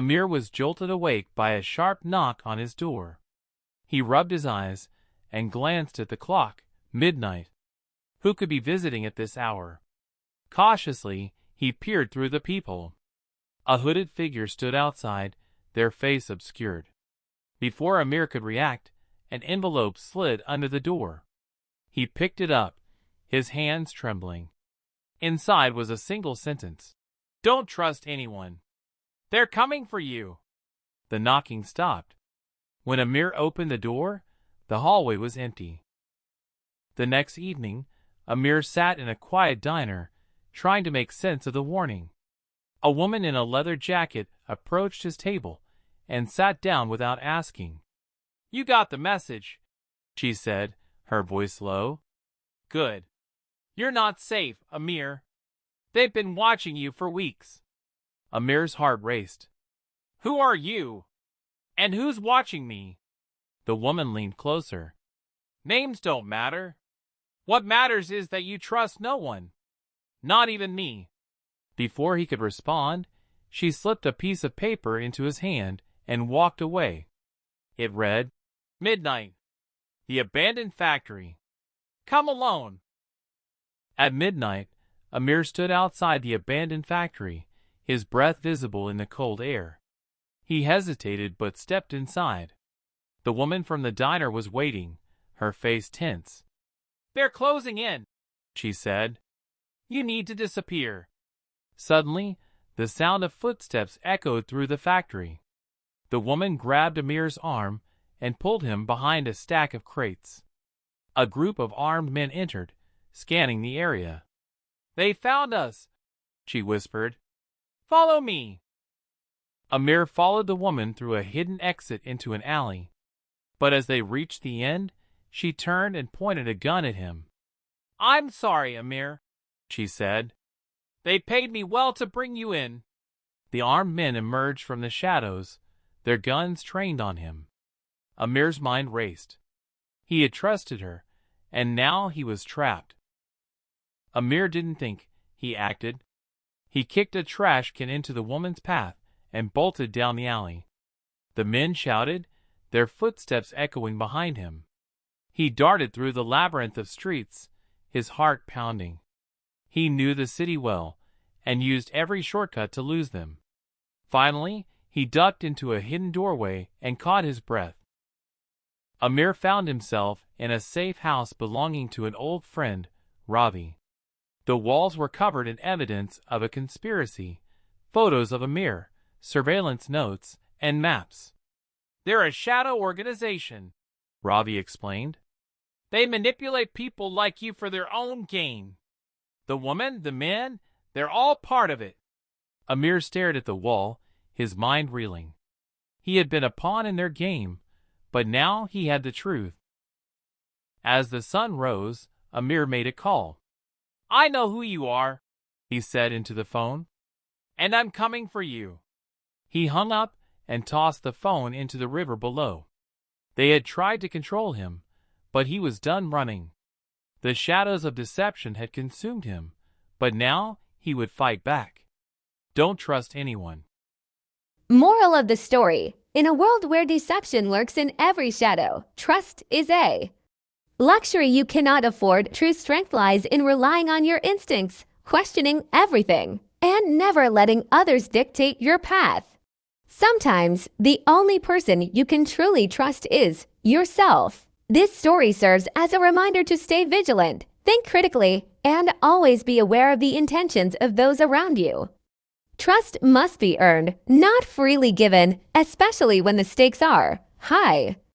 Amir was jolted awake by a sharp knock on his door. He rubbed his eyes and glanced at the clock. Midnight. Who could be visiting at this hour? Cautiously, he peered through the peephole. A hooded figure stood outside, their face obscured. Before Amir could react, an envelope slid under the door. He picked it up, his hands trembling. Inside was a single sentence. "Don't trust anyone. They're coming for you." The knocking stopped. When Amir opened the door, the hallway was empty. The next evening, Amir sat in a quiet diner, trying to make sense of the warning. A woman in a leather jacket approached his table and sat down without asking. "You got the message," she said, her voice low. "Good. You're not safe, Amir. They've been watching you for weeks." Amir's heart raced. "Who are you? And who's watching me?" The woman leaned closer. "Names don't matter. What matters is that you trust no one. Not even me." Before he could respond, she slipped a piece of paper into his hand and walked away. It read, "Midnight. The abandoned factory. Come alone." At midnight, Amir stood outside the abandoned factory, his breath visible in the cold air. He hesitated but stepped inside. The woman from the diner was waiting, her face tense. "They're closing in," she said. "You need to disappear." Suddenly, the sound of footsteps echoed through the factory. The woman grabbed Amir's arm and pulled him behind a stack of crates. A group of armed men entered, scanning the area. "They found us," she whispered. "Follow me." Amir followed the woman through a hidden exit into an alley. But as they reached the end, she turned and pointed a gun at him. "I'm sorry, Amir," she said. "They paid me well to bring you in." The armed men emerged from the shadows, their guns trained on him. Amir's mind raced. He had trusted her, and now he was trapped. Amir didn't think, he acted. He kicked a trash can into the woman's path and bolted down the alley. The men shouted, their footsteps echoing behind him. He darted through the labyrinth of streets, his heart pounding. He knew the city well, and used every shortcut to lose them. Finally, he ducked into a hidden doorway and caught his breath. Amir found himself in a safe house belonging to an old friend, Ravi. The walls were covered in evidence of a conspiracy, photos of Amir, surveillance notes, and maps. "They're a shadow organization," Ravi explained. "They manipulate people like you for their own gain. The woman, the men, they're all part of it." Amir stared at the wall, his mind reeling. He had been a pawn in their game, but now he had the truth. As the sun rose, Amir made a call. "I know who you are," he said into the phone, "and I'm coming for you." He hung up and tossed the phone into the river below. They had tried to control him, but he was done running. The shadows of deception had consumed him, but now he would fight back. Don't trust anyone. Moral of the story: in a world where deception lurks in every shadow, trust is a luxury you cannot afford. True strength lies in relying on your instincts, questioning everything, and never letting others dictate your path. Sometimes, the only person you can truly trust is yourself. This story serves as a reminder to stay vigilant, think critically, and always be aware of the intentions of those around you. Trust must be earned, not freely given, especially when the stakes are high.